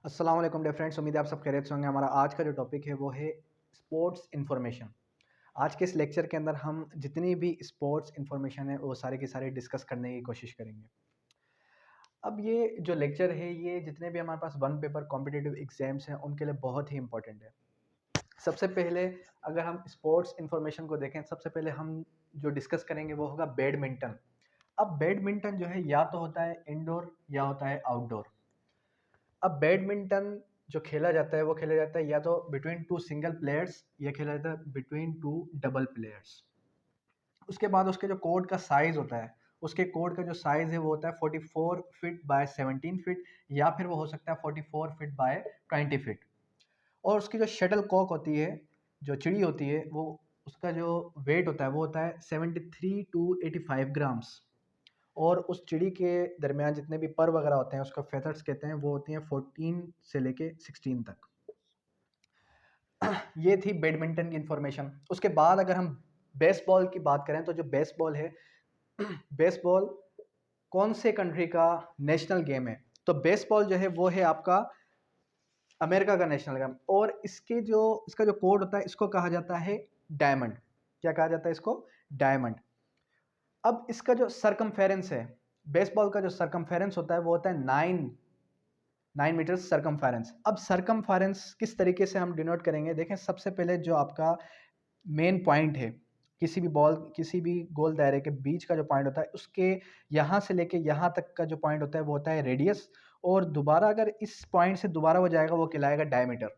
अस्सलाम वालेकुम dear friends, उम्मीद है आप सब खैरियत से होंगे। हमारा आज का जो टॉपिक है वो है स्पोर्ट्स इन्फॉर्मेशन। आज के इस लेक्चर के अंदर हम जितनी भी स्पोर्ट्स इन्फॉर्मेशन है वो सारे के सारे डिस्कस करने की कोशिश करेंगे। अब ये जो लेक्चर है ये जितने भी हमारे पास वन पेपर कॉम्पिटिटिव एग्जाम्स हैं उनके लिए बहुत ही इंपॉर्टेंट है। सबसे पहले अगर हम स्पोर्ट्स इन्फॉर्मेशन को देखें, सबसे पहले हम जो डिस्कस करेंगे वो होगा बैडमिंटन। अब बैडमिंटन जो है या तो होता है इंडोर या होता है आउटडोर। अब बैडमिंटन जो खेला जाता है वो खेला जाता है या तो बिटवीन टू सिंगल प्लेयर्स या खेला जाता है बिटवीन टू डबल प्लेयर्स। उसके बाद उसके जो कोर्ट का साइज होता है, उसके कोर्ट का जो साइज है वो होता है 44 फीट बाय 17 फीट, या फिर वो हो सकता है 44 फीट बाय 20 फीट। और उसकी जो शटल कॉक होती है, जो चिड़ी होती है, वो उसका जो वेट होता है वो होता है 73 to 85 ग्राम्स। और उस चिड़ी के दरमियान जितने भी पर वगैरह होते हैं उसको फेदर्स कहते हैं, वो होती हैं 14 से लेके 16 तक। ये थी बैडमिंटन की इंफॉर्मेशन। उसके बाद अगर हम बेसबॉल की बात करें तो जो बेसबॉल है, बेसबॉल कौन से कंट्री का नेशनल गेम है? तो बेसबॉल जो है वो है आपका अमेरिका का नेशनल गेम। और इसका जो कोड होता है इसको कहा जाता है डायमंड। क्या कहा जाता है इसको? डायमंड। अब इसका जो सरकमफेरेंस है, बेसबॉल का जो सरकमफेरेंस होता है वो होता है 9 मीटर सरकमफेरेंस। अब सरकमफेरेंस किस तरीके से हम डिनोट करेंगे? देखें, सबसे पहले जो आपका मेन पॉइंट है, किसी भी गोल दायरे के बीच का जो पॉइंट होता है, उसके यहाँ से लेके यहाँ तक का जो पॉइंट होता है वो होता है रेडियस। और दोबारा अगर इस पॉइंट से दोबारा वो जाएगा वो कहलाएगा डायमीटर।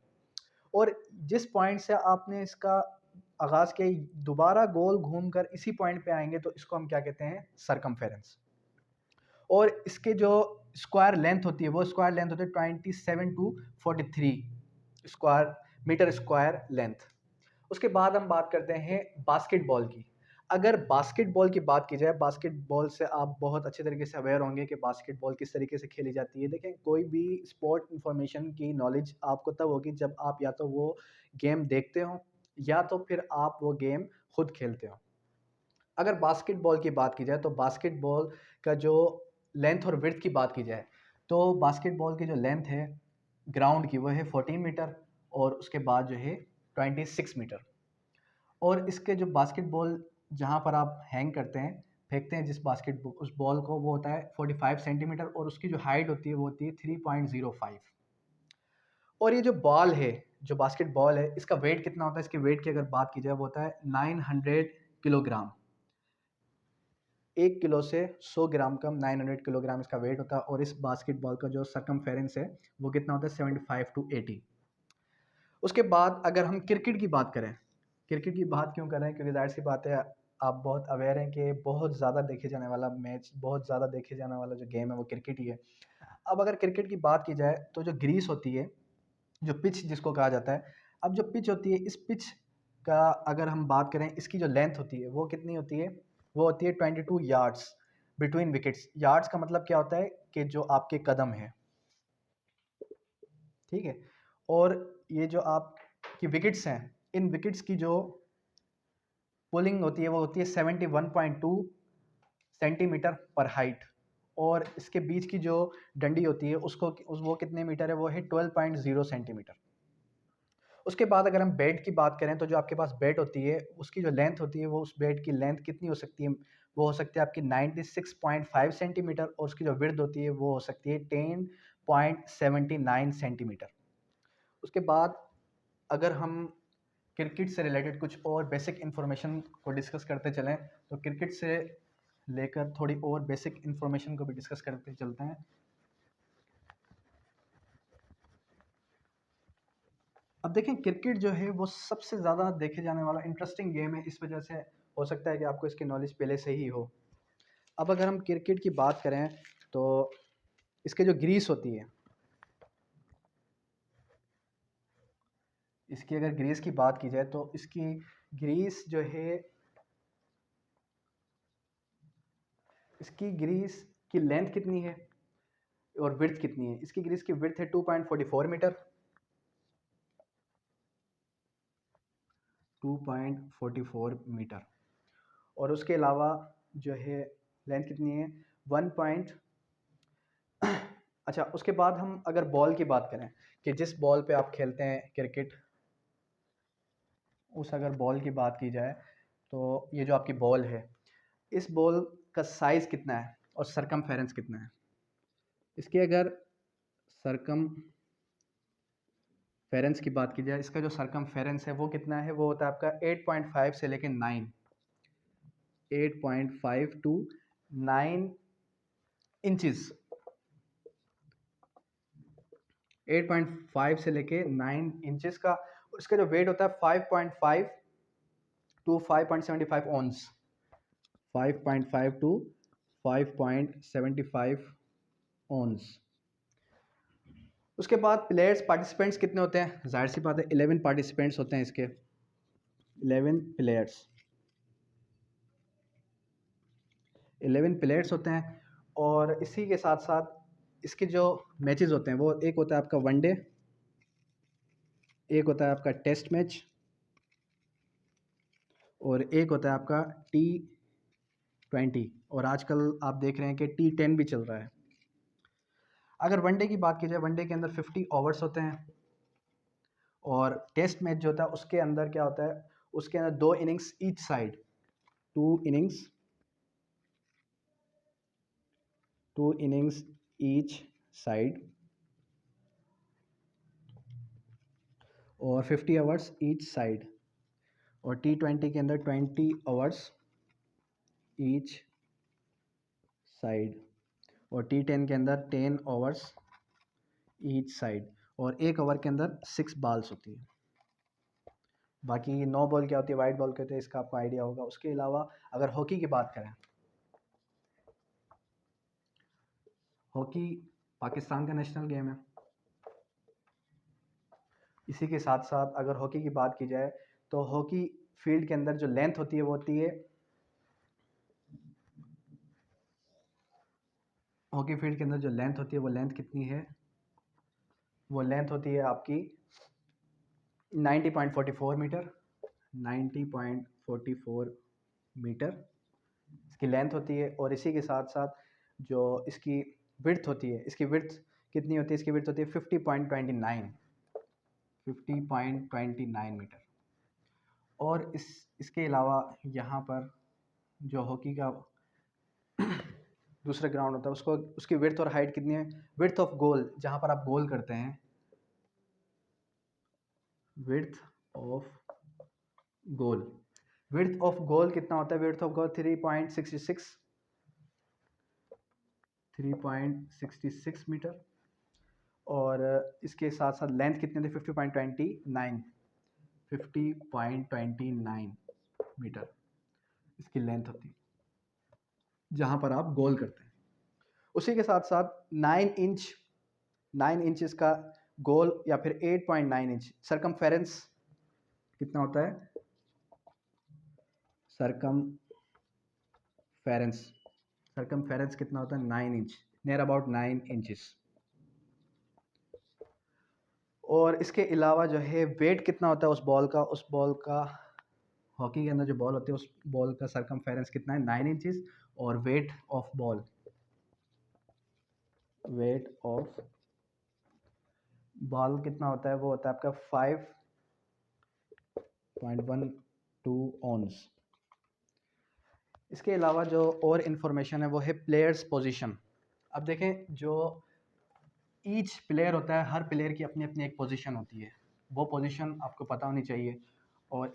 और जिस पॉइंट से आपने इसका आगाज किया, दोबारा गोल घूमकर इसी पॉइंट पे आएंगे तो इसको हम क्या कहते हैं? सरकमफेरेंस। और इसके जो स्क्वायर लेंथ होती है वो स्क्वायर लेंथ होती है 27 to 43 square metre square length. उसके बाद हम बात करते हैं बास्केटबॉल की। अगर बास्केटबॉल की बात की जाए, बास्केटबॉल से आप बहुत अच्छे तरीके से अवेयर होंगे कि बास्केटबॉल किस तरीके से खेली जाती है। देखें, कोई भी स्पोर्ट इन्फॉर्मेशन की नॉलेज आपको तब होगी जब आप या तो वो गेम देखते हो या तो फिर आप वो गेम खुद खेलते हो। अगर बास्केटबॉल की बात की जाए तो बास्केटबॉल का जो लेंथ और विड्थ की बात की जाए तो बास्केटबॉल की जो लेंथ है ग्राउंड की वो है 14 मीटर, और उसके बाद जो है 26 मीटर। और इसके जो बास्केटबॉल जहाँ पर आप हैंग करते हैं, फेंकते हैं जिस बास्केट उस बॉल को, वो होता है 45 सेंटीमीटर, और उसकी जो हाइट होती है वो होती है 3.05। और ये जो बॉल है, जो बास्केटबॉल है, इसका वेट कितना होता है? इसके वेट की अगर बात की जाए वो होता है 900 किलोग्राम। 1 किलो से 100 ग्राम कम, 900 किलोग्राम इसका वेट होता है। और इस बास्केटबॉल का जो सरकमफेरेंस है वो कितना होता है? 75 to 80। उसके बाद अगर हम क्रिकेट की बात करें, क्रिकेट की बात क्यों कर रहे हैं? क्योंकि जाहिर सी बात है, आप बहुत अवेयर हैं कि बहुत ज़्यादा देखे जाने वाला मैच, बहुत ज़्यादा देखे जाने वाला जो गेम है वो क्रिकेट ही है। अब अगर क्रिकेट की बात की जाए तो जो ग्रीस होती है, जो पिच जिसको कहा जाता है, अब जो पिच होती है, इस पिच का अगर हम बात करें, इसकी जो लेंथ होती है वो कितनी होती है? वो होती है 22 यार्ड्स बिटवीन विकेट्स। यार्ड्स का मतलब क्या होता है? कि जो आपके कदम है, ठीक है। और ये जो आपकी विकेट्स हैं, इन विकेट्स की जो पुलिंग होती है वो होती है 71.2 सेंटीमीटर पर हाइट। और इसके बीच की जो डंडी होती है वो कितने मीटर है? वो है 12.0 सेंटीमीटर। उसके बाद अगर हम बैट की बात करें तो जो आपके पास बैट होती है उसकी जो लेंथ होती है, वो उस बैट की लेंथ कितनी हो सकती है? वो हो सकती है आपकी 96.5 सेंटीमीटर, और उसकी जो विड्थ होती है वो हो सकती है 10.79 सेंटीमीटर। उसके बाद अगर हम क्रिकेट से रिलेटेड कुछ और बेसिक इन्फॉर्मेशन को डिस्कस करते चलें तो क्रिकेट से लेकर थोड़ी और बेसिक इन्फॉर्मेशन को भी डिस्कस करते चलते हैं। अब देखें, क्रिकेट जो है वो सबसे ज़्यादा देखे जाने वाला इंटरेस्टिंग गेम है, इस वजह से हो सकता है कि आपको इसकी नॉलेज पहले से ही हो। अब अगर हम क्रिकेट की बात करें तो इसके जो ग्रीस होती है, इसकी अगर ग्रीस की बात की जाए तो इसकी ग्रीस जो है, इसकी ग्रीस की लेंथ कितनी है और विड्थ कितनी है? इसकी ग्रीस की विड्थ है 2.44 मीटर, 2.44 मीटर। और उसके अलावा जो है लेंथ कितनी है? 1. अच्छा, उसके बाद हम अगर बॉल की बात करें कि जिस बॉल पे आप खेलते हैं क्रिकेट, उस अगर बॉल की बात की जाए तो ये जो आपकी बॉल है, इस बॉल का साइज़ कितना है और सरकमफेरेंस कितना है? इसकी अगर सरकमफेरेंस की बात की जाए, इसका जो सरकमफेरेंस है वो कितना है? वो होता है आपका 8.5 से लेके 9, 8.5 टू 9 इंचेस, 8.5 से लेके 9 इंचेस का। इसका जो वेट होता है 5.5 टू 5.75 ऑन्स, 5.5 टू 5.75 ऑन्स। उसके बाद प्लेयर्स पार्टिसिपेंट्स कितने होते हैं? जाहिर सी बात है 11 पार्टिसिपेंट्स होते हैं इसके, 11 प्लेयर्स, 11 प्लेयर्स होते हैं। और इसी के साथ साथ इसके जो मैचेस होते हैं वो एक होता है आपका वनडे, एक होता है आपका टेस्ट मैच, और एक होता है आपका T20, और आजकल आप देख रहे हैं कि T10 भी चल रहा है। अगर वनडे की बात की जाए, वनडे के अंदर 50 ओवर्स होते हैं, और टेस्ट मैच जो होता है उसके अंदर क्या होता है, उसके अंदर 2 innings each side, 2 innings, 2 innings each side, और 50 आवर्स ईच साइड। और T20 के अंदर 20 आवर्स ईच साइड, और T10 के अंदर 10 आवर्स ईच साइड, और एक ओवर के अंदर 6 बॉल्स होती है। बाकी 9 बॉल क्या होती है, वाइट बॉल कहते हैं, इसका आपको आइडिया होगा। उसके अलावा अगर हॉकी की बात करें, हॉकी पाकिस्तान का नेशनल गेम है। इसी के साथ साथ अगर हॉकी की बात की जाए तो हॉकी फील्ड के अंदर जो लेंथ होती है वो होती है, हॉकी फील्ड के अंदर जो लेंथ होती है वो लेंथ कितनी है? वो लेंथ होती है आपकी 90.44 मीटर, 90.44 मीटर इसकी लेंथ होती है। और इसी के साथ साथ जो इसकी विड्थ होती है, इसकी विड्थ कितनी होती है? इसकी विड्थ होती है 50.29, 50.29 मीटर। और इसके अलावा यहाँ पर जो हॉकी का दूसरा ग्राउंड होता है उसको, उसकी विड्थ और हाइट कितनी है? विड्थ ऑफ गोल, जहाँ पर आप गोल करते हैं, width of goal, width of goal कितना होता है? Width of goal 3.66, 3.66 metre. और इसके साथ साथ लेंथ कितनी होती है? 50.29, 50.29 मीटर इसकी लेंथ होती है जहाँ पर आप गोल करते हैं। उसी के साथ साथ 9 इंच इसका गोल, या फिर 8.9 इंच सरकमफेरेंस कितना होता है? सरकमफेरेंस, सरकमफेरेंस कितना होता है? 9 इंच, नियर अबाउट 9 इंचेस। और इसके अलावा जो है वेट कितना होता है उस बॉल का? उस बॉल का, हॉकी के अंदर जो बॉल होती है उस बॉल का सरकमफेरेंस कितना है? 9 इंचेस। और weight of ball, weight of ball कितना होता है? वो होता है आपका 5.12 ऑन्स। इसके अलावा जो और इन्फॉर्मेशन है वो है प्लेयर्स पोजीशन। अब देखें, जो ईच प्लेयर होता है, हर प्लेयर की अपनी अपनी एक पोजीशन होती है, वो पोजीशन आपको पता होनी चाहिए। और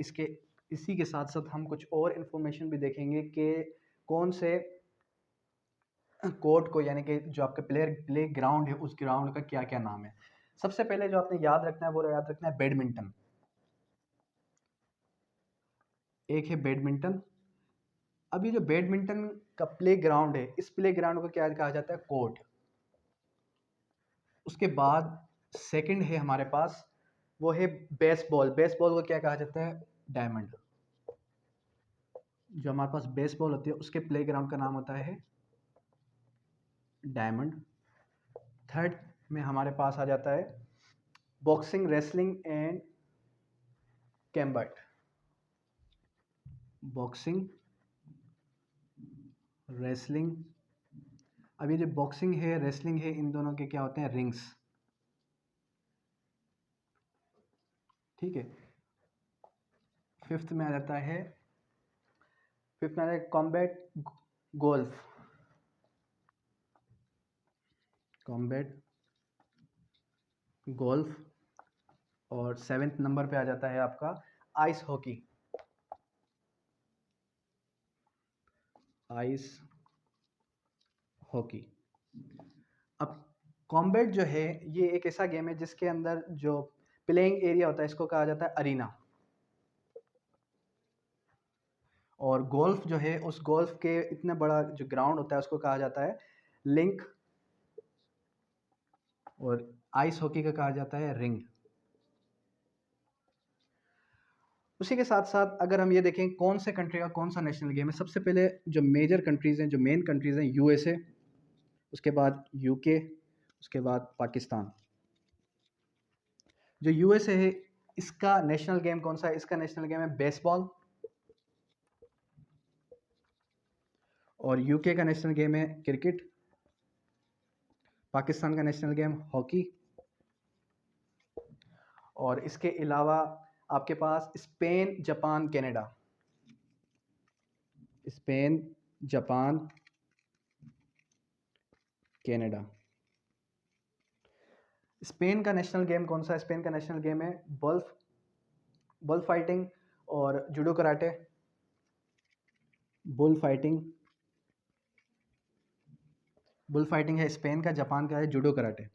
इसी के साथ साथ हम कुछ और इन्फॉर्मेशन भी देखेंगे कि कौन से कोर्ट को, यानी कि जो आपका प्ले ग्राउंड है उस ग्राउंड का क्या क्या नाम है। सबसे पहले जो आपने याद रखना है वो याद रखना है बैडमिंटन। एक है बैडमिंटन। अब ये जो बैडमिंटन का प्ले ग्राउंड है, इस प्ले ग्राउंड को क्या कहा जाता है? कोर्ट। उसके बाद सेकंड है हमारे पास, वो है बेसबॉल। बेसबॉल को क्या कहा जाता है? डायमंड। जो हमारे पास बेसबॉल होती है उसके प्ले ग्राउंड का नाम होता है डायमंड। थर्ड में हमारे पास आ जाता है boxing, wrestling and combat. Boxing, wrestling, अब ये जो बॉक्सिंग है, रेसलिंग है, इन दोनों के क्या होते हैं, रिंग्स। ठीक है। फिफ्थ में आ जाता है, फिफ्थ में आ जाता है कॉम्बैट गोल्फ, कॉम्बैट गोल्फ। और सेवेंथ नंबर पे आ जाता है आपका आइस हॉकी, आइस हॉकी। अब कॉम्बैट जो है ये एक ऐसा गेम है जिसके अंदर जो प्लेइंग एरिया होता है इसको कहा जाता है अरीना। और गोल्फ जो है उस गोल्फ के इतना बड़ा जो ग्राउंड होता है उसको कहा जाता है लिंक। और आइस हॉकी का कहा जाता है रिंग। उसी के साथ साथ अगर हम ये देखें कौन से कंट्री का कौन सा नेशनल गेम है, सबसे पहले जो मेजर कंट्रीज़ हैं, जो मेन कंट्रीज़ हैं, यूएसए, उसके बाद यूके, उसके बाद पाकिस्तान। जो यूएसए है इसका नेशनल गेम कौन सा है, इसका नेशनल गेम है बेसबॉल। और यूके का नेशनल गेम है क्रिकेट। पाकिस्तान का नेशनल गेम हॉकी। और इसके अलावा आपके पास Spain, Japan, Canada, Spain, Japan, Canada. Spain का नेशनल गेम कौन सा है, स्पेन का नेशनल गेम है बुल फाइटिंग और जूडो कराटे। बुल फाइटिंग है स्पेन का, जापान का है जूडो कराटे।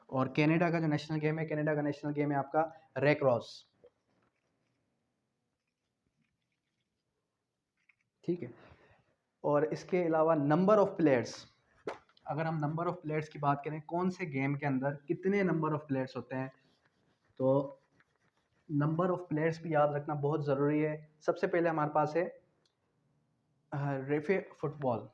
और कनाडा का जो नेशनल गेम है, कनाडा का नेशनल गेम है आपका रेक्रॉस। ठीक है। और इसके अलावा नंबर ऑफ प्लेयर्स, अगर हम नंबर ऑफ प्लेयर्स की बात करें कौन से गेम के अंदर कितने नंबर ऑफ प्लेयर्स होते हैं, तो नंबर ऑफ प्लेयर्स भी याद रखना बहुत ज़रूरी है। सबसे पहले हमारे पास है रेफे फुटबॉल।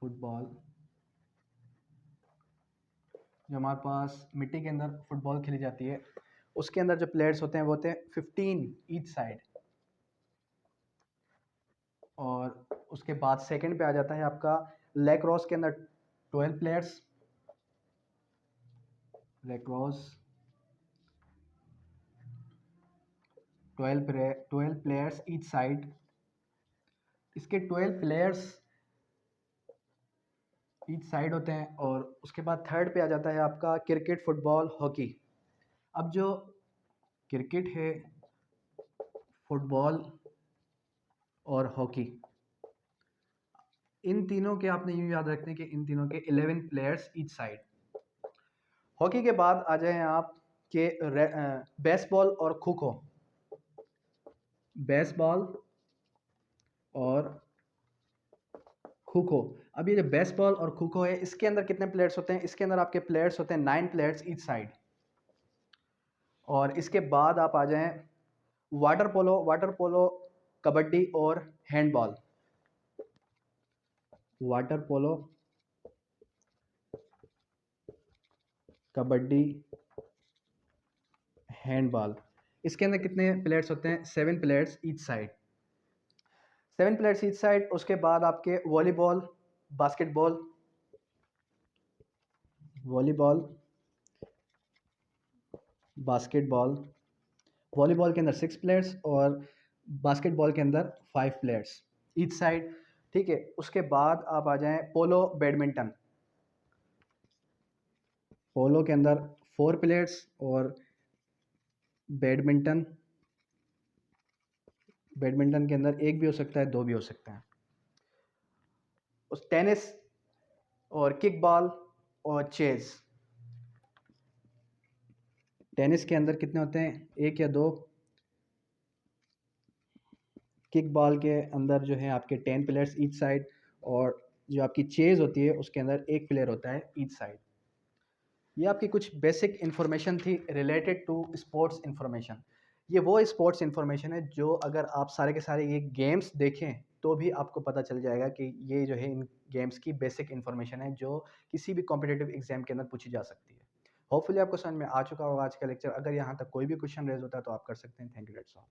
फुटबॉल जो हमारे पास मिट्टी के अंदर फुटबॉल खेली जाती है, उसके अंदर जो प्लेयर्स होते हैं वो होते हैं 15 ईच साइड। और उसके बाद सेकंड पे आ जाता है आपका लैक्रोस के अंदर 12 players. Lacrosse 12 players each side. इसके 12 प्लेयर्स ईच साइड होते हैं। और उसके बाद थर्ड पे आ जाता है आपका क्रिकेट, फुटबॉल, हॉकी। अब जो क्रिकेट है, फुटबॉल और हॉकी, इन तीनों के आपने यूँ याद रखने कि इन तीनों के 11 प्लेयर्स ईच साइड। हॉकी के बाद आ जाएं आप के बेसबॉल और खो खो। बेसबॉल और खो खो। अब ये जो बेसबॉल और खो खो है इसके अंदर कितने प्लेयर्स होते हैं, इसके अंदर आपके प्लेयर्स होते हैं 9 प्लेयर्स ईच साइड। और इसके बाद आप आ जाएं वाटर पोलो, कबड्डी और handball. Water polo, kabaddi, handball. इसके अंदर कितने प्लेयर्स होते हैं, 7 players each side. 7 players each side. उसके बाद आपके volleyball, basketball, volleyball, basketball. Volleyball के अंदर 6 प्लेयर्स और बास्केटबॉल के अंदर 5 प्लेयर्स ईच साइड। ठीक है। उसके बाद आप आ जाएं पोलो, बैडमिंटन। पोलो के अंदर 4 प्लेयर्स और बैडमिंटन, बैडमिंटन के अंदर एक भी हो सकता है, दो भी हो सकता है। उस टेनिस और किक बॉल और चेस। टेनिस के अंदर कितने होते हैं, एक या दो। किक बॉल के अंदर जो है आपके 10 प्लेयर्स ईच साइड। और जो आपकी चेज होती है उसके अंदर एक प्लेयर होता है ईच साइड। ये आपकी कुछ बेसिक इन्फॉर्मेशन थी रिलेटेड टू स्पोर्ट्स इन्फॉर्मेशन। ये वो स्पोर्ट्स इन्फॉर्मेशन है जो अगर आप सारे के सारे ये गेम्स देखें तो भी आपको पता चल जाएगा कि ये जो है इन गेम्स की बेसिक इन्फॉर्मेशन है जो किसी भी कॉम्पिटिटिव एग्जाम के अंदर पूछी जा सकती है। होपफुली आपको समझ में आ चुका होगा आज का लेक्चर। अगर यहाँ तक कोई भी क्वेश्चन रेज होता है तो आप कर सकते हैं। Thank you, that's all.